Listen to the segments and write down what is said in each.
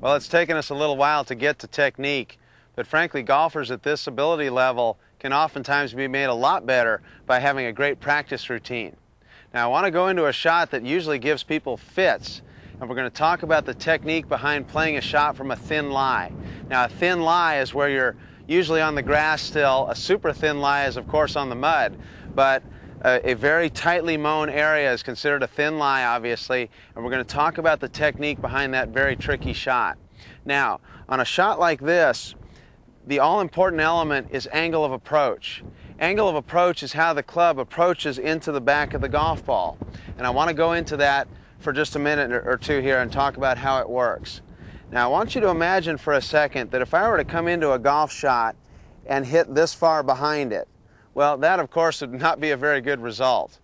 Well, it's taken us a little while to get to technique, but frankly, golfers at this ability level can oftentimes be made a lot better by having a great practice routine. Now, I want to go into a shot that usually gives people fits, and we're going to talk about the technique behind playing a shot from a thin lie. Now, a thin lie is where you're usually on the grass still. A super thin lie is, of course, on the mud, but a very tightly mown area is considered a thin lie, obviously, and we're going to talk about the technique behind that very tricky shot. Now, on a shot like this, the all-important element is angle of approach. Angle of approach is how the club approaches into the back of the golf ball. And I want to go into that for just a minute or two here and talk about how it works. Now, I want you to imagine for a second that if I were to come into a golf shot and hit this far behind it, well, that, of course, would not be a very good result.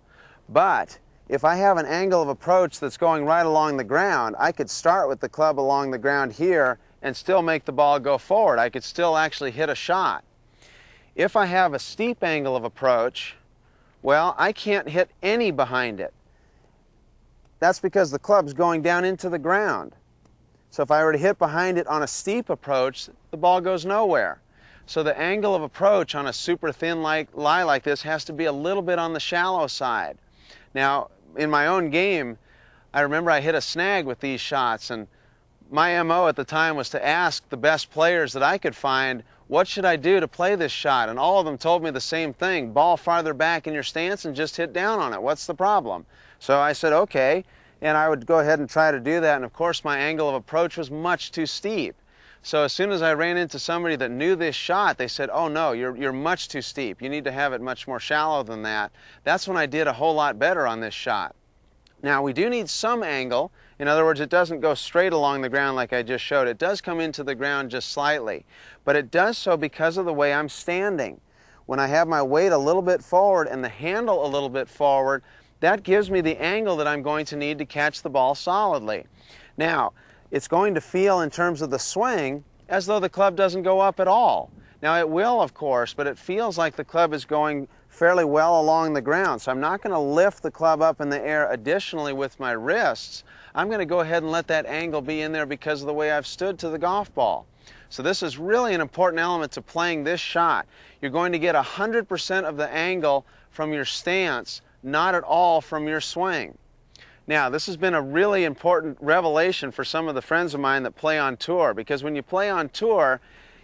But if I have an angle of approach that's going right along the ground, I could start with the club along the ground here and still make the ball go forward. I could still actually hit a shot. If I have a steep angle of approach, well, I can't hit any behind it. That's because the club's going down into the ground. So if I were to hit behind it on a steep approach, the ball goes nowhere. So the angle of approach on a super thin lie like this has to be a little bit on the shallow side. Now, in my own game, I remember I hit a snag with these shots, and my MO at the time was to ask the best players that I could find, what should I do to play this shot? And all of them told me the same thing: ball farther back in your stance and just hit down on it. What's the problem? So I said, okay, and I would go ahead and try to do that, and of course my angle of approach was much too steep. So as soon as I ran into somebody that knew this shot, they said, oh no, you're much too steep. You need to have it much more shallow than that. That's when I did a whole lot better on this shot. Now, we do need some angle. In other words, it doesn't go straight along the ground like I just showed. It does come into the ground just slightly. But it does so because of the way I'm standing. When I have my weight a little bit forward and the handle a little bit forward, that gives me the angle that I'm going to need to catch the ball solidly. Now, it's going to feel in terms of the swing as though the club doesn't go up at all. Now, it will, of course, but it feels like the club is going fairly well along the ground. So I'm not going to lift the club up in the air additionally with my wrists. I'm going to go ahead and let that angle be in there because of the way I've stood to the golf ball. So this is really an important element to playing this shot. You're going to get 100% of the angle from your stance, not at all from your swing. Now, this has been a really important revelation for some of the friends of mine that play on tour, because when you play on tour,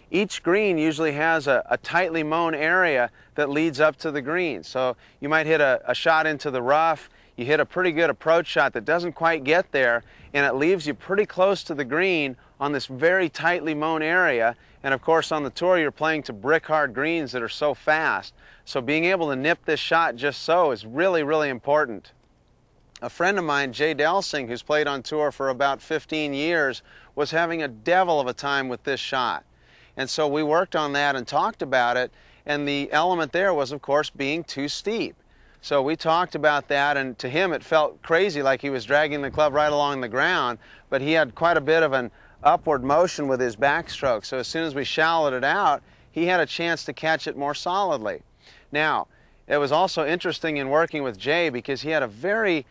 each green usually has a tightly mown area that leads up to the green. So you might hit a shot into the rough, you hit a pretty good approach shot that doesn't quite get there, and it leaves you pretty close to the green on this very tightly mown area. And of course on the tour you're playing to brick hard greens that are so fast. So being able to nip this shot just so is really, really important. A friend of mine, Jay Delsing, who's played on tour for about 15 years, was having a devil of a time with this shot. And so we worked on that and talked about it, and the element there was, of course, being too steep. So we talked about that, and to him it felt crazy, like he was dragging the club right along the ground, but he had quite a bit of an upward motion with his backstroke. So as soon as we shallowed it out, he had a chance to catch it more solidly. Now, it was also interesting in working with Jay because he had a very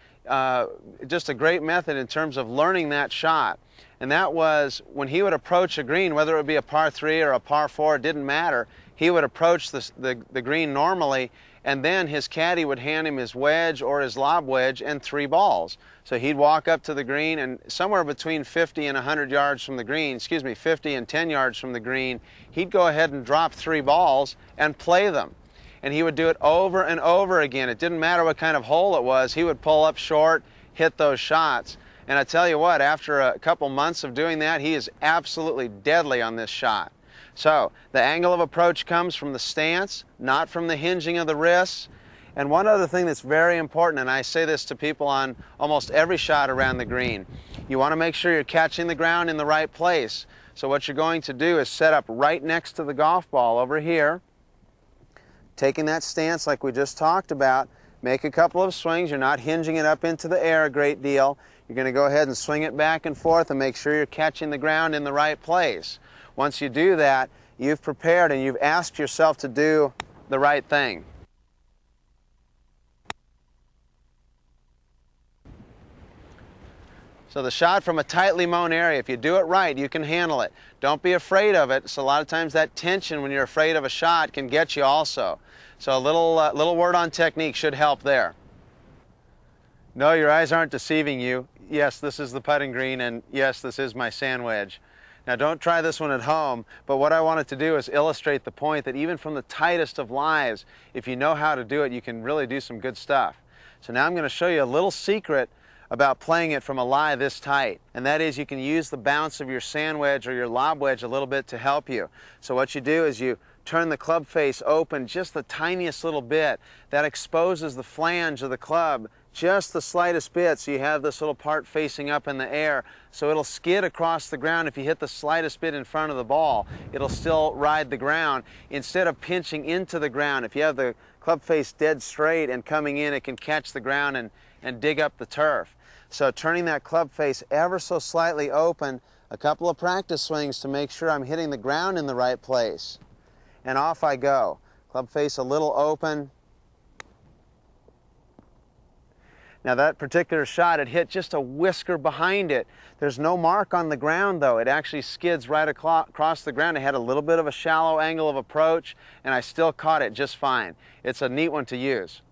just a great method in terms of learning that shot. And that was when he would approach a green, whether it would be a par 3 or a par 4, it didn't matter. He would approach the green normally, and then his caddy would hand him his wedge or his lob wedge and 3 balls. So he'd walk up to the green, and somewhere between 50 and 100 yards from the green, 50 and 10 yards from the green, he'd go ahead and drop 3 balls and play them. And he would do it over and over again. It didn't matter what kind of hole it was. He would pull up short, hit those shots. And I tell you what, after a couple months of doing that, he is absolutely deadly on this shot. So the angle of approach comes from the stance, not from the hinging of the wrists. And one other thing that's very important, and I say this to people on almost every shot around the green, you want to make sure you're catching the ground in the right place. So what you're going to do is set up right next to the golf ball over here, taking that stance like we just talked about, make a couple of swings. You're not hinging it up into the air a great deal. You're going to go ahead and swing it back and forth and make sure you're catching the ground in the right place. Once you do that, you've prepared and you've asked yourself to do the right thing. So the shot from a tightly mown area, if you do it right, you can handle it. Don't be afraid of it. So a lot of times that tension when you're afraid of a shot can get you also. So a little word on technique should help there. No, your eyes aren't deceiving you. Yes, this is the putting green, and yes, this is my sand wedge. Now don't try this one at home, but what I wanted to do is illustrate the point that even from the tightest of lies, if you know how to do it, you can really do some good stuff. So now I'm going to show you a little secret about playing it from a lie this tight, and that is you can use the bounce of your sand wedge or your lob wedge a little bit to help you. So what you do is you turn the club face open just the tiniest little bit. That exposes the flange of the club just the slightest bit, so you have this little part facing up in the air, so it'll skid across the ground. If you hit the slightest bit in front of the ball, it'll still ride the ground instead of pinching into the ground. If you have the club face dead straight and coming in, it can catch the ground and dig up the turf. So turning that club face ever so slightly open, a couple of practice swings to make sure I'm hitting the ground in the right place. And off I go. Club face a little open. Now that particular shot, it hit just a whisker behind it. There's no mark on the ground though. It actually skids right across the ground. It had a little bit of a shallow angle of approach, and I still caught it just fine. It's a neat one to use.